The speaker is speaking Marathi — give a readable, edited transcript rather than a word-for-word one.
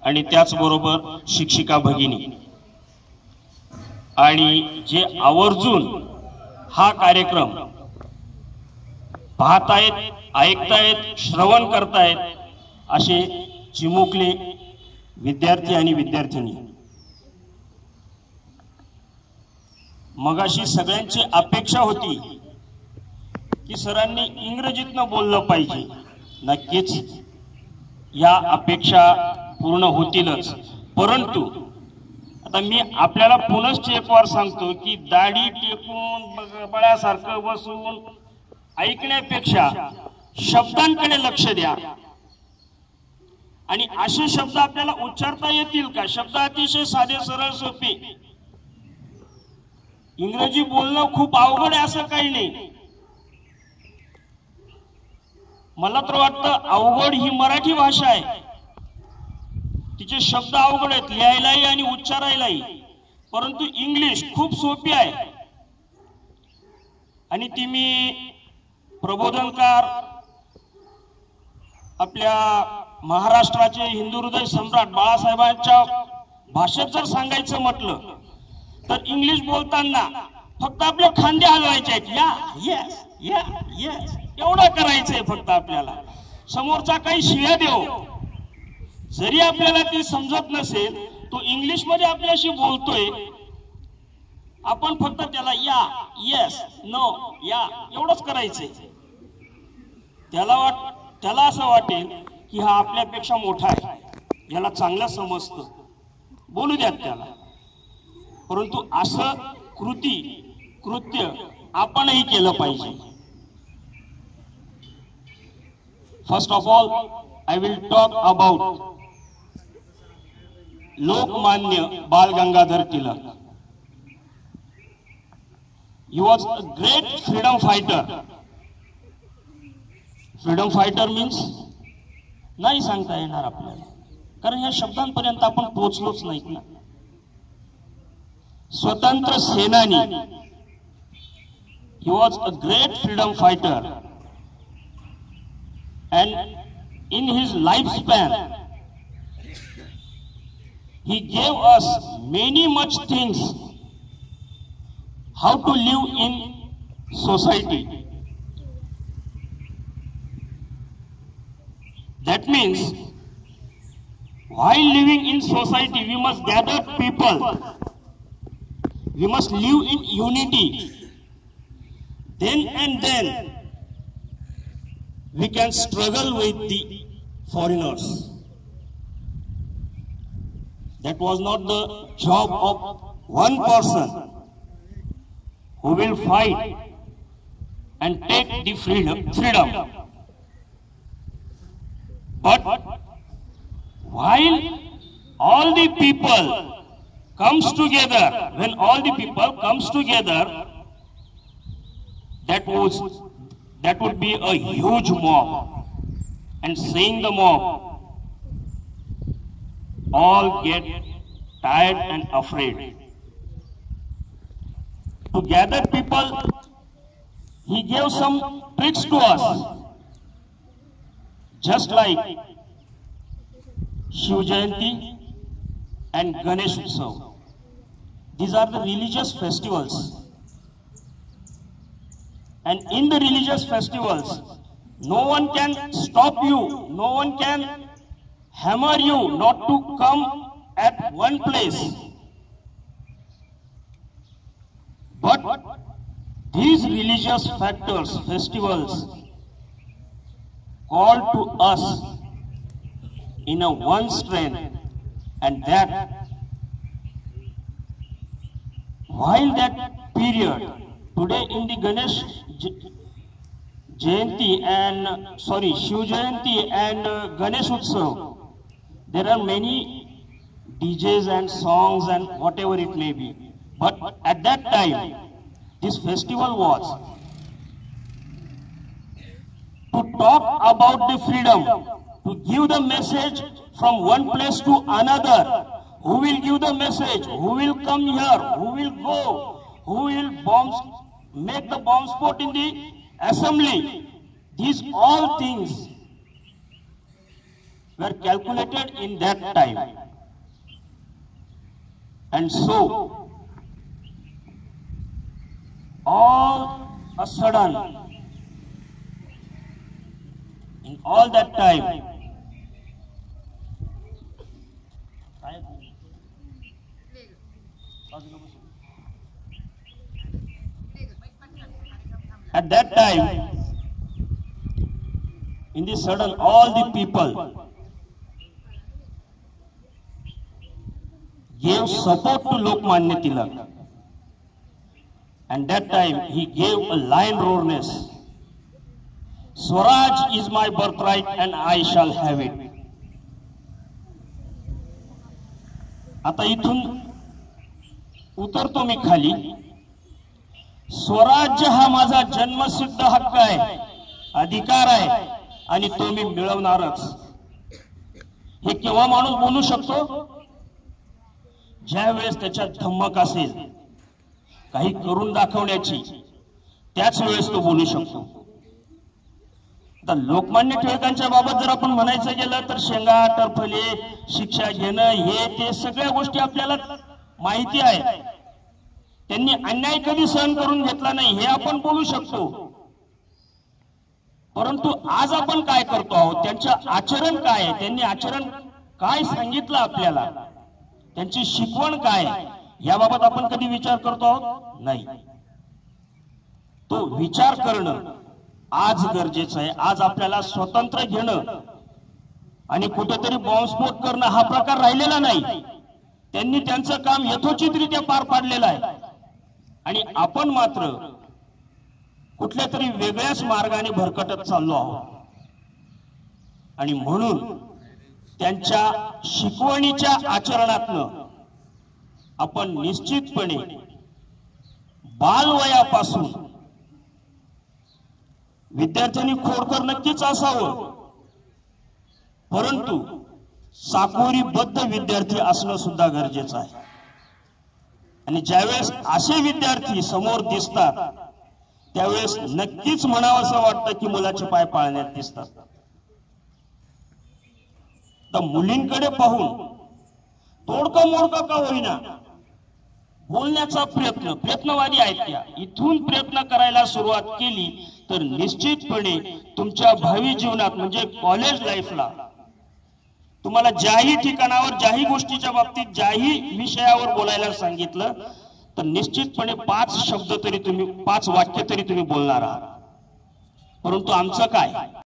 आणि त्याचबरोबर शिक्षिका भगिनी आणि जे आवर्जून हा कार्यक्रम पाहतायत, ऐकतायत, श्रवण करतायत असे चिमुकले विद्यार्थी आणि विद्यार्थिनी. मगाशी सगळ्यांची अपेक्षा होती की सरांनी इंग्रजीतनं बोललं पाहिजे. नक्कीच या अपेक्षा पूर्ण होतीलच, परंतु आता मी आपल्याला पुनश्च एक वार सांगतो की दाढी टेकून बळ्यासारखं बसून ऐकण्यापेक्षा शब्दांकडे लक्ष द्या. आणि असे शब्द आपल्याला उच्चारता येतील का? शब्द अतिशय साधे, सरळ, सोपे. इंग्रजी बोलणं खूप अवघड आहे असं काही नाही. मला तर वाटतं अवघड ही मराठी भाषा आहे. तिचे शब्द अवघड आहेत लिहायलाही आणि उच्चारायलाही, परंतु इंग्लिश खूप सोपी आहे. आणि ती मी प्रबोधनकार आपल्या महाराष्ट्राचे हिंदू हृदय सम्राट बाळासाहेबांच्या भाषेत जर सांगायचं म्हटलं तर इंग्लिश बोलताना फक्त आपले खांदे हलवायचे आहेत. या येस या येस एवढं करायचंय फक्त आपल्याला. समोरचा काही शिव्या देव, जरी आपल्याला ती समजत नसेल, तो इंग्लिश मध्ये आपल्याशी बोलतोय, आपण फक्त त्याला या येस नो या एवढंच करायचंय. त्याला असं वाटेल की हा आपल्यापेक्षा मोठा आहे, याला चांगलं समजतं, बोलू द्यात त्याला. परंतु असं कृत्य आपणही केलं पाहिजे. First of all I will talk about Lokmanya Bal Gangadhar Tilak. He was a great freedom fighter. Freedom fighter means नाही सांगता येणार आपल्याला, कारण या शब्दांपर्यंत आपण पोहोचलोच नाहीत ना. स्वतंत्र सेनानी. He was a great freedom fighter and in his lifespan he gave us many much things how to live in society. That means while living in society we must gather people, we must live in unity. Then and then we can struggle with the foreigners. That was not the job of one person who will fight and take the freedom. But while all the people comes together, when all the people comes together, that would be a huge mob, and seeing the mob, all get tired and afraid. To gather people, he gave some tricks to us, just like Shiv Jayanti and Ganesh Utsav. These are the religious festivals. And in the religious festivals, no one can stop you, no one can hammer you not to come at one place. But these religious festivals call to us in a one strength, and that while that period, today in the Ganesh Jayanti and Shiv Jayanti and Ganesh Utsav, there are many DJs and songs and whatever it may be. But at that time, this festival was to talk about the freedom, to give the message from one place to another. Who will give the message? Who will come here? Who will go? Who will make the bomb spot in the assembly? These all things were calculated in that time. And so, all a sudden, in all that time, at that time, in the sudden, all the people gave support to Lokmanya Tilak. And that time he gave a lion roarness. Swaraj is my birthright and I shall have it. आता इथून उतरतो मी खाली. स्वराज्य हा माझा जन्मसिद्ध हक्क आहे, अधिकार आहे आणि तो मी मिळवणारच. हे केव्हा माणूस बोलू शकतो? ज्या वेळेस त्याच्यात धम्मक असेल, काही करून दाखवण्याची, त्याच वेळेस तो बोलू शकतो. आता लोकमान्य टिळकांच्या बाबत जर आपण म्हणायचं गेलं तर शेंगा टरफले, शिक्षा घेणं, हे ते सगळ्या गोष्टी आपल्याला माहिती आहे. त्यांनी अन्याय कधी सहन करून घेतला नाही हे आपण बोलू शकतो. परंतु आज आपण काय करतो आहोत, त्यांचं आचरण काय आहे, त्यांनी आचरण काय सांगितलं आपल्याला, त्यांची शिकवण काय, याबाबत आपण कधी विचार करतो आहोत? नाही. तो विचार करणं आज गरजेचं आहे. आज आपल्याला स्वतंत्र घेणं आणि कुठेतरी बॉम्बस्फोट करणं हा प्रकार राहिलेला नाही. त्यांनी त्यांचं काम यथोचितरित्या पार पाडलेलं आहे आणि आपण मात्र कुठल्या तरी वेगळ्याच मार्गाने भरकटत चाललो आहोत. आणि म्हणून त्यांच्या शिकवणीच्या आचरणातनं आपण निश्चितपणे बालवयापासून विद्यार्थ्यांनी खोडकर नक्कीच असावं, परंतु चाकोरीबद्ध विद्यार्थी असणं सुद्धा गरजेचं आहे. आणि ज्यावेळेस असे विद्यार्थी समोर दिसतात त्यावेळेस नक्कीच म्हणावं असं वाटतं की मुलाचे पाय पाळण्यात दिसतात. तर मुलींकडे पाहून तोडकं मोडकं का होईना बोलण्याचा प्रयत्नवादी आहेत त्या. इथून प्रयत्न करायला सुरुवात केली तर निश्चितपणे तुमच्या भावी जीवनात म्हणजे कॉलेज लाईफला तुम्हाला ज्याही ठिकाणावर, ज्याही गोष्टीच्या बाबतीत, ज्याही विषयावर बोलायला सांगितलं तर निश्चितपणे 5 शब्द तरी तुम्ही, 5 वाक्य तरी तुम्ही बोलणार आहात. परंतु आमचं काय?